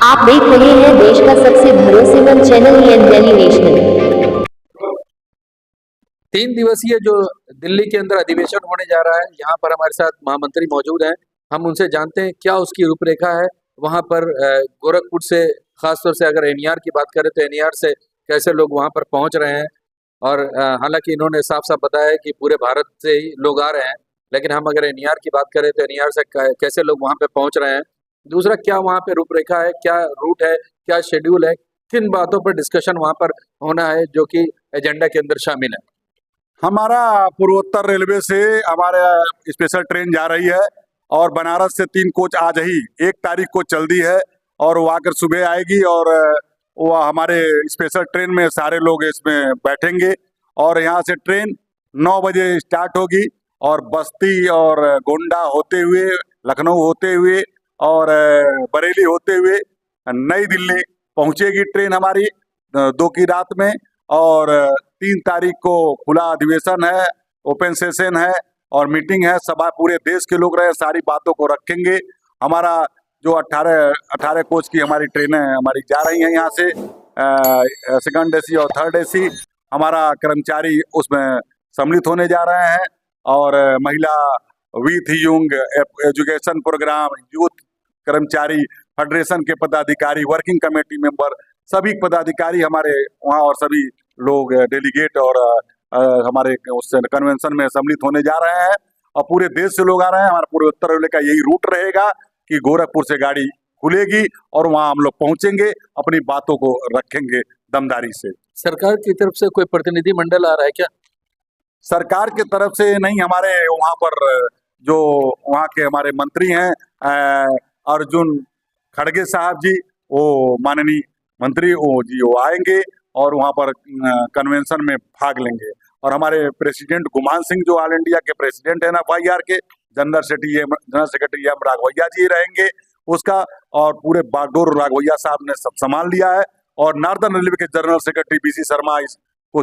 आप देख रहे हैं देश का सबसे भरोसेमंद चैनल दिल्ली नेशनल। 3 दिवसीय जो दिल्ली के अंदर अधिवेशन होने जा रहा है, यहाँ पर हमारे साथ महामंत्री मौजूद हैं। हम उनसे जानते हैं क्या उसकी रूपरेखा है। वहाँ पर गोरखपुर से, खासतौर से अगर एनईआर की बात करें तो एनईआर से कैसे लोग वहाँ पर पहुँच रहे हैं। और हालांकि इन्होंने साफ साफ बताया है कि पूरे भारत से ही लोग आ रहे हैं, लेकिन हम अगर एनईआर की बात करें तो एनईआर से कैसे लोग वहाँ पे पहुँच रहे हैं। दूसरा, क्या वहाँ पे रूपरेखा है, क्या रूट है, क्या शेड्यूल है, किन बातों पर डिस्कशन वहाँ पर होना है जो कि एजेंडा के अंदर शामिल है। हमारा पूर्वोत्तर रेलवे से हमारा स्पेशल ट्रेन जा रही है और बनारस से 3 कोच आज ही 1 तारीख को चल दी है और वो आकर सुबह आएगी और वो हमारे स्पेशल ट्रेन में सारे लोग इसमें बैठेंगे और यहाँ से ट्रेन 9 बजे स्टार्ट होगी और बस्ती और गोंडा होते हुए, लखनऊ होते हुए और बरेली होते हुए नई दिल्ली पहुँचेगी ट्रेन हमारी 2 की रात में। और 3 तारीख को खुला अधिवेशन है, ओपन सेशन है और मीटिंग है। सभा पूरे देश के लोग रहे, सारी बातों को रखेंगे। हमारा जो 18 कोच की हमारी ट्रेनें हमारी जा रही हैं यहाँ से, सेकंड एसी और थर्ड एसी। हमारा कर्मचारी उसमें सम्मिलित होने जा रहे हैं और महिला with young education programme, youth कर्मचारी फेडरेशन के पदाधिकारी, वर्किंग कमेटी मेंबर, सभी पदाधिकारी हमारे वहाँ और सभी लोग डेलीगेट और हमारे उस कन्वेंशन में सम्मिलित होने जा रहे हैं और पूरे देश से लोग आ रहे हैं। हमारा पूरे उत्तर रेलवे का यही रूट रहेगा कि गोरखपुर से गाड़ी खुलेगी और वहाँ हम लोग पहुँचेंगे, अपनी बातों को रखेंगे दमदारी से। सरकार की तरफ से कोई प्रतिनिधि मंडल आ रहा है क्या? सरकार की तरफ से नहीं, हमारे वहाँ पर जो वहाँ के हमारे मंत्री हैं अर्जुन खड़गे साहब जी, वो माननीय मंत्री वो आएंगे और वहाँ पर कन्वेंशन में भाग लेंगे। और हमारे प्रेसिडेंट गुमान सिंह जो ऑल इंडिया के प्रेसिडेंट है ना FIR के, जनरल सेक्रेटरी एम राघवैया जी रहेंगे उसका, और पूरे बागडोर राघवैया साहब ने सब संभाल लिया है। और नार्दर्न रेलवे के जनरल सेक्रेटरी BC शर्मा इस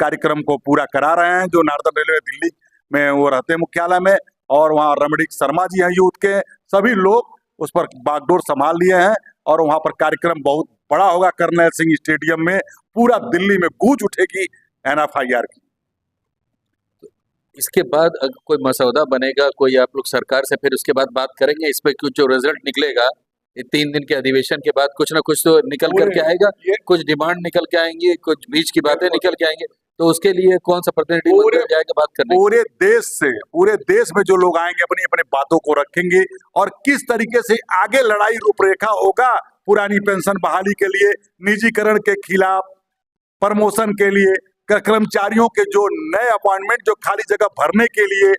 कार्यक्रम को पूरा करा रहे हैं, जो नार्दर्न रेलवे दिल्ली में वो रहते हैं मुख्यालय में, और वहाँ रमणीक शर्मा जी हैं यूथ के। सभी लोग उस पर बागडोर संभाल लिए हैं और वहाँ पर कार्यक्रम बहुत बड़ा होगा। कर्नल सिंह स्टेडियम में पूरा दिल्ली में गूंज उठेगी NFIR की। इसके बाद अगर कोई मसौदा बनेगा, कोई आप लोग सरकार से फिर उसके बाद बात करेंगे इस पर, कुछ जो रिजल्ट निकलेगा ये 3 दिन के अधिवेशन के बाद कुछ ना कुछ तो निकल करके आएगा, कुछ डिमांड निकल के आएंगी, कुछ बीच की बातें निकल के आएंगे, तो उसके लिए कौन सा प्रतिनिधि मंडल जाएगा बात करने? पूरे देश में जो लोग आएंगे अपनी अपनी बातों को रखेंगे और किस तरीके से आगे लड़ाई रूपरेखा होगा पुरानी पेंशन बहाली के लिए, निजीकरण के खिलाफ, प्रमोशन के लिए, कर्मचारियों के जो नए अपॉइंटमेंट जो खाली जगह भरने के लिए,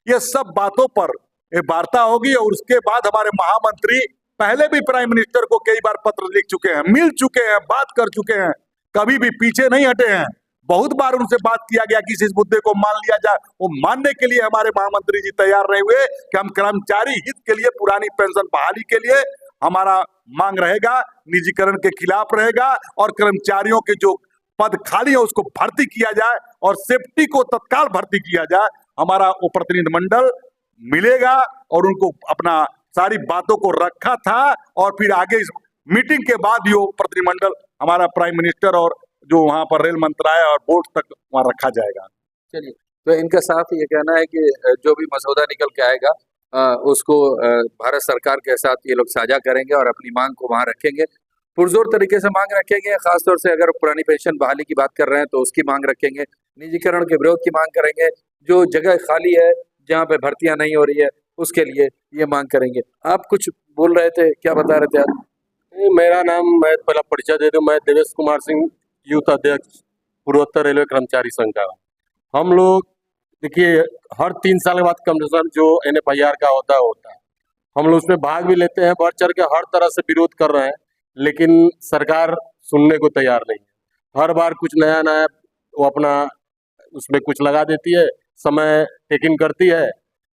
ये सब बातों पर वार्ता होगी। और उसके बाद हमारे महामंत्री पहले भी प्राइम मिनिस्टर को कई बार पत्र लिख चुके हैं, मिल चुके हैं, बात कर चुके हैं, कभी भी पीछे नहीं हटे हैं। बहुत बार उनसे बात किया गया कि इस मुद्दे को मान लिया जाए, वो मानने के लिए हमारे महामंत्री जी तैयार रहे हुए कि हम कर्मचारी हित के लिए, पुरानी पेंशन बहाली के लिए हमारा मांग रहेगा, निजीकरण के खिलाफ रहेगा और कर्मचारियों के जो पद खाली है उसको भर्ती किया जाए और सेफ्टी को तत्काल भर्ती किया जाए। हमारा वो प्रतिनिधि मंडल मिलेगा और उनको अपना सारी बातों को रखा था और फिर आगे इस मीटिंग के बाद ही वो प्रतिनिधिमंडल हमारा प्राइम मिनिस्टर और जो वहाँ पर रेल मंत्रालय और बोर्ड तक वहाँ रखा जाएगा। चलिए, तो इनका साफ ये कहना है कि जो भी मसौदा निकल के आएगा उसको भारत सरकार के साथ ये लोग साझा करेंगे और अपनी मांग को वहाँ रखेंगे, पुरजोर तरीके से मांग रखेंगे। खासतौर से अगर पुरानी पेंशन बहाली की बात कर रहे हैं तो उसकी मांग रखेंगे, निजीकरण के विरोध की मांग करेंगे, जो जगह खाली है जहाँ पे भर्तियां नहीं हो रही है उसके लिए ये मांग करेंगे। आप कुछ बोल रहे थे, क्या बता रहे थे आप? मेरा नाम, मैं पहला परिचय दे दूं, मैं देवेश कुमार सिंह, यूथ अध्यक्ष पूर्वोत्तर रेलवे कर्मचारी संघ का। हम लोग देखिए हर 3 साल के बाद कमीशन जो NFIR का होता है, हम लोग उसमें भाग भी लेते हैं, बढ़ चढ़ के हर तरह से विरोध कर रहे हैं, लेकिन सरकार सुनने को तैयार नहीं है। हर बार कुछ नया नया वो अपना उसमें कुछ लगा देती है, समय टेकिंग करती है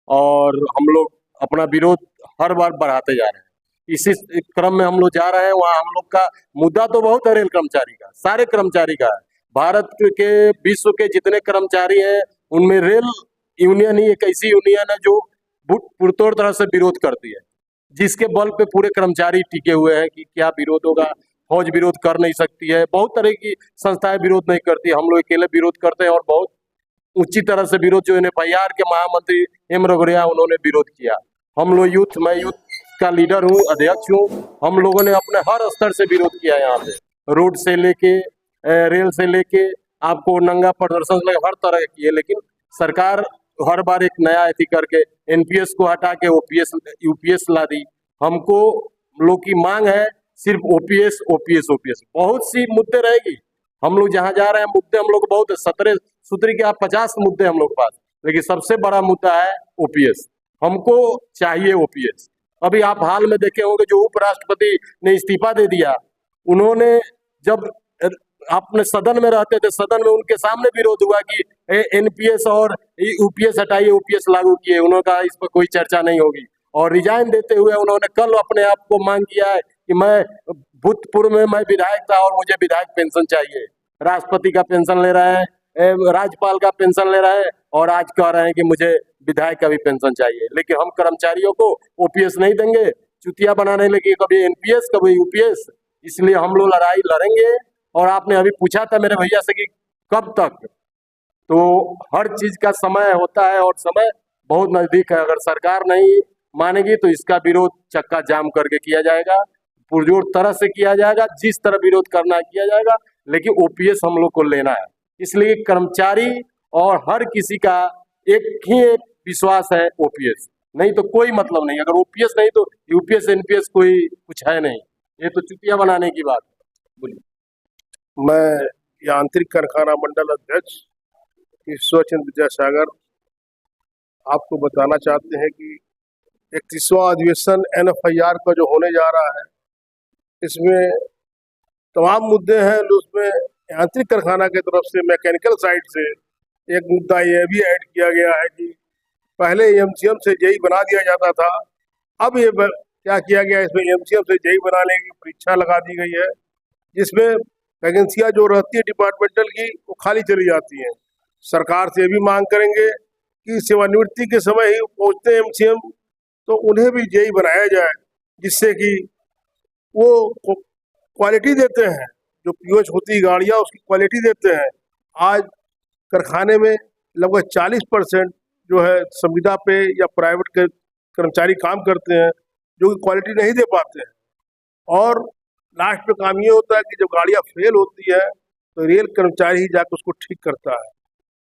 और हम लोग अपना विरोध हर बार बढ़ाते जा रहे हैं। इसी क्रम में हम लोग जा रहे हैं। वहाँ हम लोग का मुद्दा तो बहुत है, रेल कर्मचारी का, सारे कर्मचारी का है। भारत के, विश्व के जितने कर्मचारी हैं उनमें रेल यूनियन ही एक ऐसी यूनियन है जो पुरतोड़ तरह से विरोध करती है। जिसके बल पे पूरे कर्मचारी टिके हुए हैं कि क्या विरोध होगा। फौज विरोध कर नहीं सकती है, बहुत तरह की संस्थाएं विरोध नहीं करती, हम लोग अकेले विरोध करते हैं और बहुत ऊंची तरह से विरोध जो NFIR के महामंत्री M रघुरिया उन्होंने विरोध किया। हम लोग मैं यूथ का लीडर हूँ, अध्यक्ष हूँ, हम लोगों ने अपने हर स्तर से विरोध किया। यहाँ पे रोड से लेके रेल से लेके आपको नंगा प्रदर्शन से हर तरह किए, लेकिन सरकार हर बार एक नया ऐसी करके NPS को हटा के OPS UPS ला दी। हमको लोग की मांग है सिर्फ OPS। बहुत सी मुद्दे रहेगी, हम लोग जहाँ जा रहे हैं मुद्दे हम लोग बहुत 17 सूत्री के 50 मुद्दे हम लोग पास, लेकिन सबसे बड़ा मुद्दा है OPS। हमको चाहिए OPS। अभी आप हाल में देखे होंगे जो उपराष्ट्रपति ने इस्तीफा दे दिया, उन्होंने जब अपने सदन में रहते थे, सदन में उनके सामने विरोध हुआ कि NPS और UPS हटाइए, OPS लागू किए, उन्होंने कहा इस पर कोई चर्चा नहीं होगी। और रिजाइन देते हुए उन्होंने कल अपने आप को मांग किया है कि मैं भूतपूर्व में मैं विधायक था और मुझे विधायक पेंशन चाहिए। राष्ट्रपति का पेंशन ले रहे हैं, राज्यपाल का पेंशन ले रहे हैं और आज कह रहे हैं कि मुझे विधायक का भी पेंशन चाहिए। लेकिन हम कर्मचारियों को OPS नहीं देंगे, चुतिया बनाने लगे, कभी NPS कभी UPS। इसलिए हम लोग लड़ाई लड़ेंगे। और आपने अभी पूछा था मेरे भैया से कि कब तक, तो हर चीज का समय होता है और समय बहुत नजदीक है। अगर सरकार नहीं मानेगी तो इसका विरोध चक्का जाम करके किया जाएगा, पुरजोर तरह से किया जाएगा, जिस तरह विरोध करना है किया जाएगा, लेकिन OPS हम लोग को लेना है। इसलिए कर्मचारी और हर किसी का एक ही एक विश्वास है OPS, नहीं तो कोई मतलब नहीं। अगर OPS नहीं तो UPS NPS कोई कुछ है नहीं, ये तो चुतिया बनाने की बात है। बोलिए। मैं यांत्रिक कारखाना मंडल अध्यक्ष ईश्वर चंद्र विद्यासागर आपको बताना चाहते हैं कि 31वां अधिवेशन NFIR का जो होने जा रहा है, इसमें तमाम मुद्दे हैं। उसमें यांत्रिक कारखाना की तरफ से मैकेनिकल साइड से एक मुद्दा यह भी ऐड किया गया है कि पहले MCM से JEE बना दिया जाता था, अब ये क्या किया गया, इसमें MCM से JEE बनाने की परीक्षा लगा दी गई है, जिसमें वैकेंसियाँ जो रहती है डिपार्टमेंटल की वो खाली चली जाती हैं। सरकार से भी मांग करेंगे कि सेवानिवृत्ति के समय ही पहुँचते हैं MCM, तो उन्हें भी JEE बनाया जाए, जिससे कि वो क्वालिटी देते हैं, जो POH होती है गाड़ियाँ उसकी क्वालिटी देते हैं। आज कारखाने में लगभग 40% जो है संविदा पे या प्राइवेट के कर्मचारी काम करते हैं, जो कि क्वालिटी नहीं दे पाते हैं। और लास्ट में काम ये होता है कि जब गाड़ियाँ फेल होती है तो रेल कर्मचारी ही जाकर उसको ठीक करता है।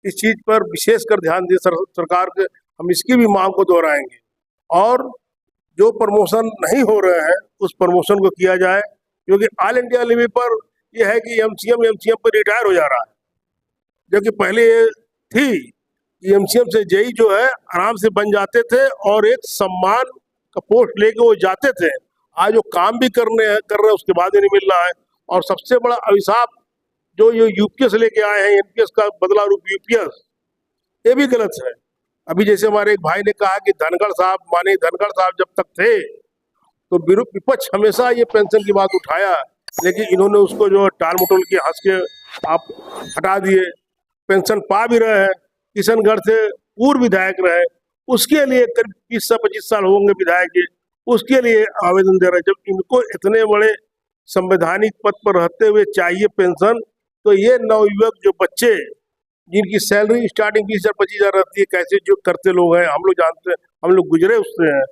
इस चीज़ पर विशेषकर ध्यान दे सरकार के, हम इसकी भी मांग को दोहराएंगे। और जो प्रमोशन नहीं हो रहे हैं उस प्रमोशन को किया जाए, क्योंकि ऑल इंडिया लेवल पर यह है कि MCM पर रिटायर हो जा रहा है, जबकि पहले ये थी कि MCM से JEE जो है आराम से बन जाते थे और एक सम्मान का पोस्ट लेके वो जाते थे। आज वो काम भी कर रहे हैं उसके बाद ही नहीं मिल रहा है। और सबसे बड़ा अभिशाप जो ये UPS लेके आए हैं, NPS का बदला रूप UPS, ये भी गलत है। अभी जैसे हमारे एक भाई ने कहा कि धनखड़ साहब जब तक थे तो विपक्ष हमेशा ये पेंशन की बात उठाया, लेकिन इन्होंने उसको जो टाल मटोल के हंस के आप हटा दिए। पेंशन पा भी रहे हैं, किशनगढ़ से पूर्व विधायक रहे, उसके लिए करीब 20 से 25 साल होंगे विधायक के, उसके लिए आवेदन दे रहे हैं। जब इनको इतने बड़े संवैधानिक पद पर रहते हुए चाहिए पेंशन, तो ये नवयुवक जो बच्चे जिनकी सैलरी स्टार्टिंग 20,000 25,000 रहती है, कैसे जो करते लोग हैं, हम लोग जानते हैं, हम लोग गुजरे उससे हैं,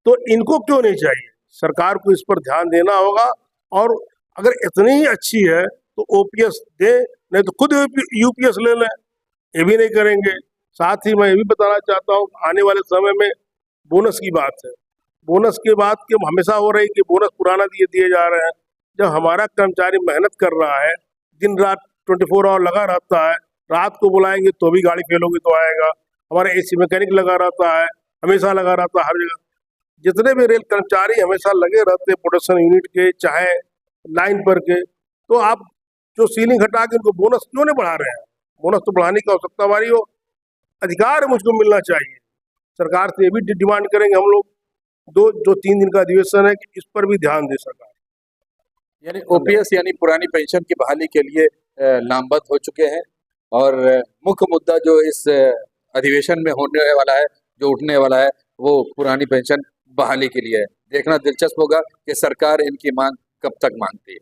तो इनको क्यों नहीं चाहिए? सरकार को इस पर ध्यान देना होगा। और अगर इतनी ही अच्छी है तो OPS दे, नहीं तो खुद UPS ले लें, ये भी नहीं करेंगे। साथ ही मैं ये भी बताना चाहता हूँ, आने वाले समय में बोनस की बात है। बोनस के बाद के हमेशा हो रही कि बोनस पुराना दिए जा रहे हैं। जब हमारा कर्मचारी मेहनत कर रहा है, दिन रात 24 आवर लगा रहता है, रात को बुलाएंगे तो भी गाड़ी फेल होगी तो आएगा। हमारा AC मैकेनिक लगा रहता है, हमेशा लगा रहता है हर जगह। जितने भी रेल कर्मचारी हमेशा लगे रहते हैं प्रोडक्शन यूनिट के, चाहे लाइन पर के, तो आप जो सीलिंग हटा के उनको बोनस क्यों नहीं बढ़ा रहे हैं? बोनस तो बढ़ाने की आवश्यकता हमारी हो, अधिकार मुझको मिलना चाहिए। सरकार से ये भी डिमांड करेंगे हम लोग, जो 3 दिन का अधिवेशन है, कि इस पर भी ध्यान दे सरकार। यानी OPS यानी पुरानी पेंशन की बहाली के लिए नामबद्ध हो चुके हैं, और मुख्य मुद्दा जो इस अधिवेशन में होने वाला है, जो उठने वाला है, वो पुरानी पेंशन बहाली के लिए है। देखना दिलचस्प होगा कि सरकार इनकी मांग कब तक मानती है।